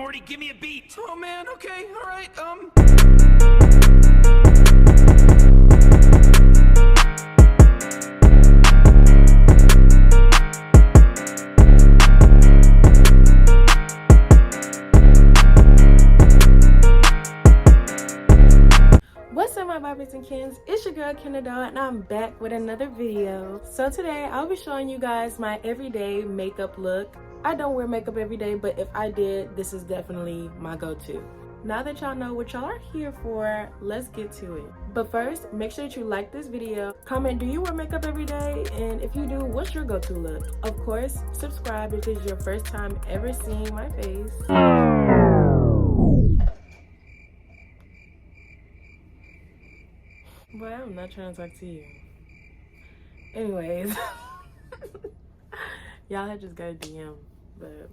Morty, give me a beat. Oh man, okay, alright, What's up, my Barbies and Kins? It's your girl Canada, and I'm back with another video. So today I'll be showing you guys my everyday makeup look. I don't wear makeup every day, but if I did, this is definitely my go-to. Now that y'all know what y'all are here for, let's get to it. But first, make sure that you like this video, comment, do you wear makeup every day? And if you do, what's your go-to look? Of course, subscribe if this is your first time ever seeing my face. Boy, I'm not trying to talk to you. Anyways, y'all had just got a DM, but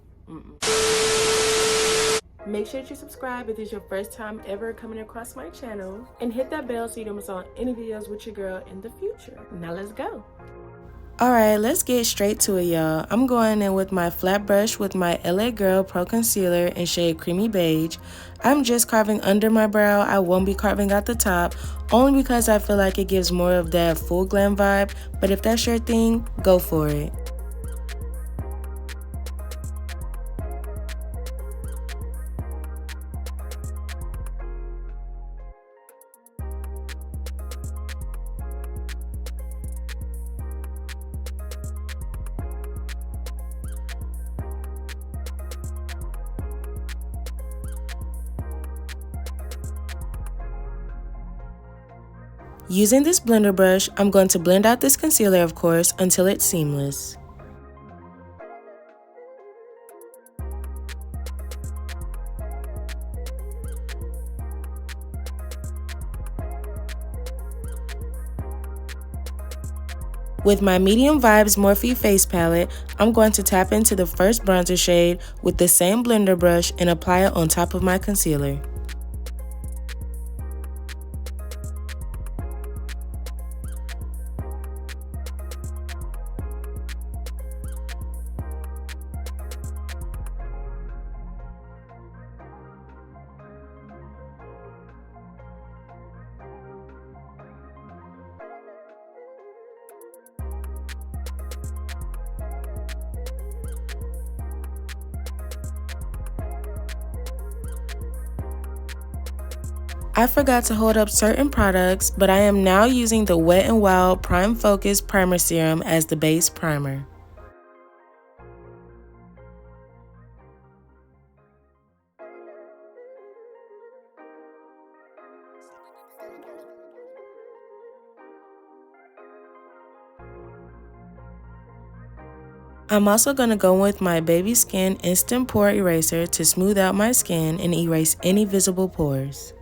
Make sure that you subscribe if it's your first time ever coming across my channel, and hit that bell so you don't miss on any videos with your girl in the future. Now let's go. Alright, let's get straight to it, y'all. I'm going in with my flat brush with my LA Girl Pro Concealer in shade Creamy Beige. I'm just carving under my brow. I won't be carving out the top, only because I feel like it gives more of that full glam vibe, but if that's your thing, go for it. Using this blender brush, I'm going to blend out this concealer, of course, until it's seamless. With my Medium Vibes Morphe Face Palette, I'm going to tap into the first bronzer shade with the same blender brush and apply it on top of my concealer. I forgot to hold up certain products, but I am now using the Wet n Wild Prime Focus Primer Serum as the base primer. I'm also going to go with my Baby Skin Instant Pore Eraser to smooth out my skin and erase any visible pores.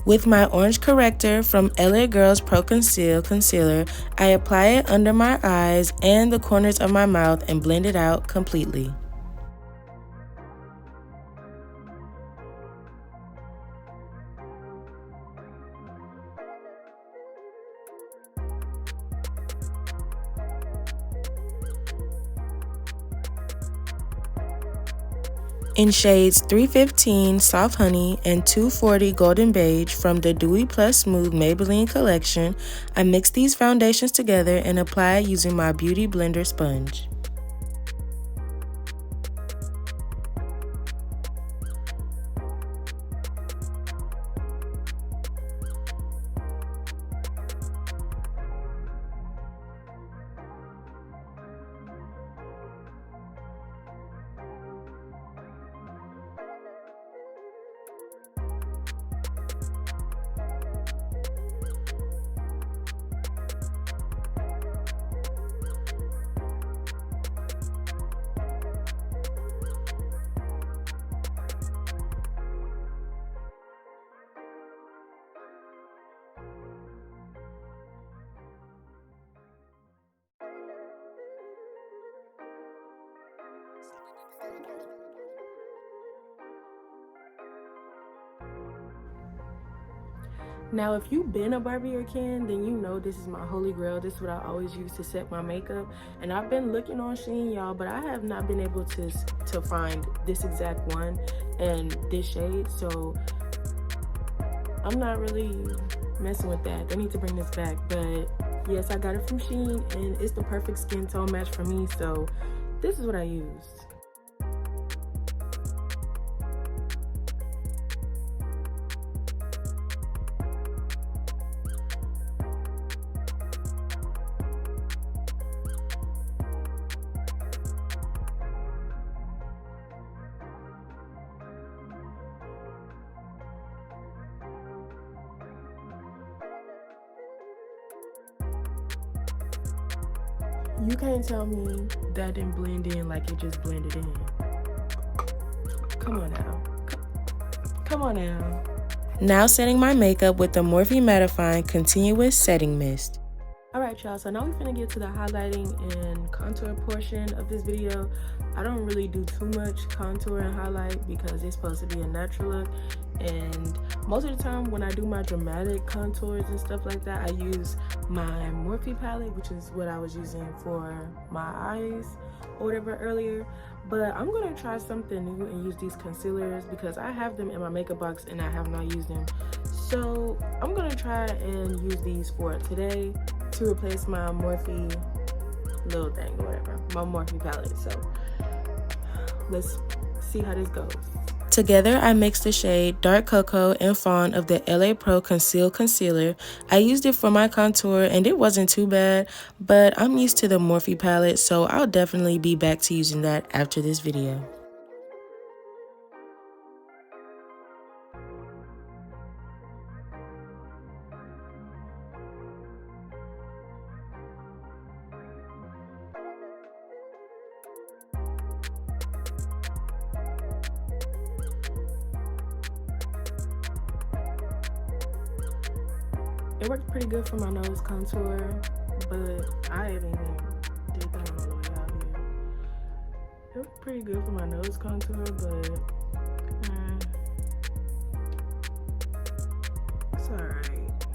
With my orange corrector from LA Girls Pro Conceal Concealer, I apply it under my eyes and the corners of my mouth and blend it out completely. In shades 315 Soft Honey and 240 Golden Beige from the Dewy Plus Smooth Maybelline collection, I mix these foundations together and apply using my Beauty Blender sponge. Now, if you've been a Barbie or Ken, then you know this is my holy grail. This is what I always use to set my makeup. And I've been looking on Shein, y'all, but I have not been able to find this exact one and this shade. So I'm not really messing with that. They need to bring this back. But yes, I got it from Shein, and it's the perfect skin tone match for me. So this is what I use. You can't tell me that didn't blend in like it just blended in. Come on now. Come on now. Now setting my makeup with the Morphe Mattifying Continuous Setting Mist. Alright y'all, so now we're gonna get to the highlighting and contour portion of this video. I don't really do too much contour and highlight because it's supposed to be a natural look, and most of the time when I do my dramatic contours and stuff like that, I use my Morphe palette, which is what I was using for my eyes or whatever earlier. But I'm gonna try something new and use these concealers because I have them in my makeup box and I have not used them. So I'm gonna try and use these for today to replace my Morphe little thing or whatever, my Morphe palette. So let's see how this goes. Together, I mixed the shade Dark Cocoa and Fawn of the LA Pro Conceal Concealer. I used it for my contour and it wasn't too bad, but I'm used to the Morphe palette, so I'll definitely be back to using that after this video. It worked pretty good for my nose contour, but I haven't even did that all the way out here. It worked pretty good for my nose contour, but it's alright.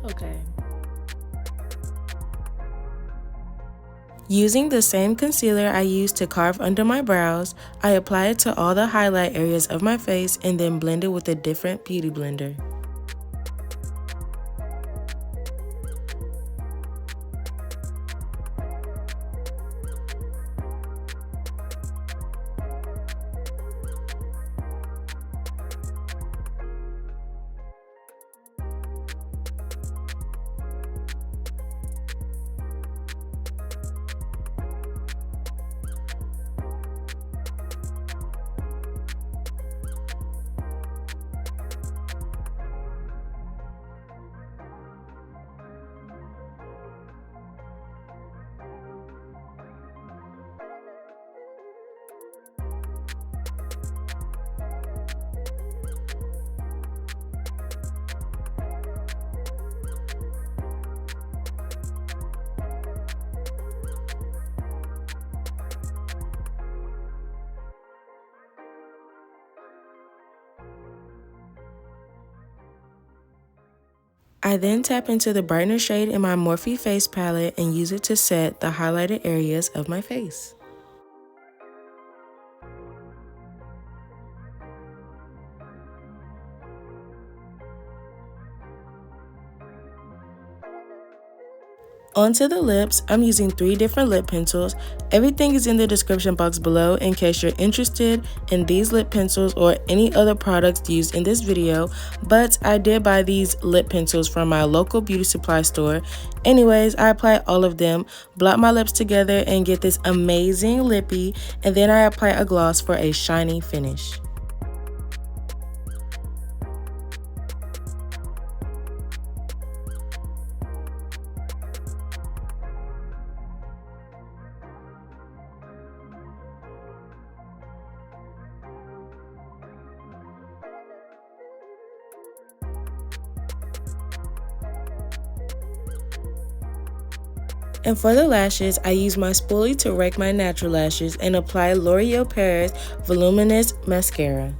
Okay. Using the same concealer I used to carve under my brows, I apply it to all the highlight areas of my face and then blend it with a different beauty blender. I then tap into the brightener shade in my Morphe face palette and use it to set the highlighted areas of my face. Onto the lips, I'm using 3 different lip pencils. Everything is in the description box below in case you're interested in these lip pencils or any other products used in this video, but I did buy these lip pencils from my local beauty supply store. Anyways, I apply all of them, blot my lips together and get this amazing lippy, and then I apply a gloss for a shiny finish. And for the lashes, I use my spoolie to rake my natural lashes and apply L'Oreal Paris Voluminous Mascara.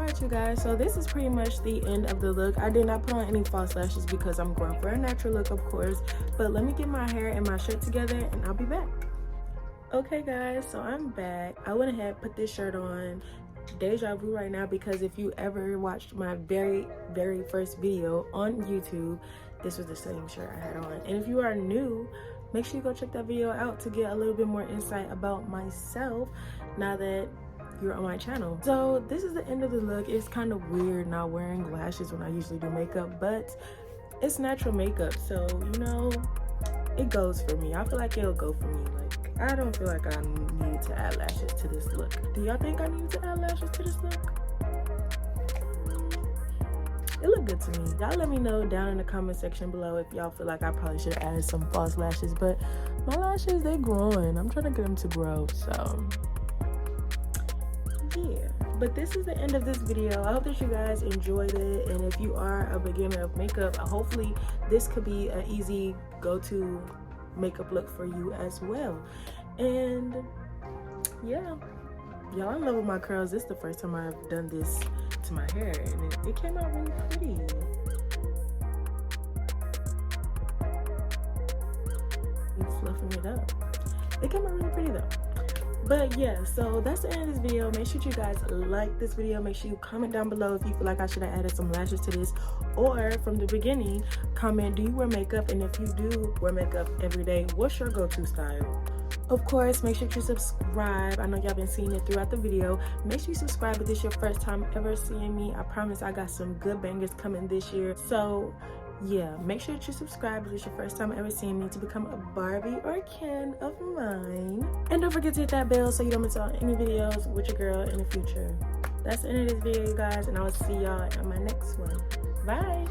Alright you guys, so this is pretty much the end of the look. I did not put on any false lashes because I'm going for a natural look, of course. But let me get my hair and my shirt together and I'll be back. Okay guys, so I'm back. I went ahead, put this shirt on. Deja vu right now, because if you ever watched my very first video on YouTube, this was the same shirt I had on. And if you are new, make sure you go check that video out to get a little bit more insight about myself now that you're on my channel. So this is the end of the look. It's kind of weird not wearing lashes when I usually do makeup, but it's natural makeup, so you know, it goes for me. I feel like it'll go for me. Like, I don't feel like I need to add lashes to this look. Do y'all think I need to add lashes to this look? It looked good to me. Y'all let me know down in the comment section below if y'all feel like I probably should have added some false lashes, but my lashes, they're growing. I'm trying to get them to grow, so yeah. But this is the end of this video. I hope that you guys enjoyed it, and if you are a beginner of makeup, hopefully this could be an easy go-to makeup look for you as well. And yeah, y'all, I'm in love with my curls. This is the first time I've done this to my hair, and it came out really pretty. Fluffing it up. It came out really pretty though. But yeah, so that's the end of this video. Make sure you guys like this video. Make sure you comment down below if you feel like I should have added some lashes to this, or from the beginning, comment, do you wear makeup? And if you do wear makeup every day, what's your go-to style? Of course, make sure you subscribe. I know y'all been seeing it throughout the video. Make sure you subscribe if this is your first time ever seeing me. I promise I got some good bangers coming this year. So yeah, make sure that you subscribe if it's your first time ever seeing me to become a Barbie or Ken of mine. And don't forget to hit that bell so you don't miss out on any videos with your girl in the future. That's the end of this video, you guys, and I will see y'all in my next one. Bye!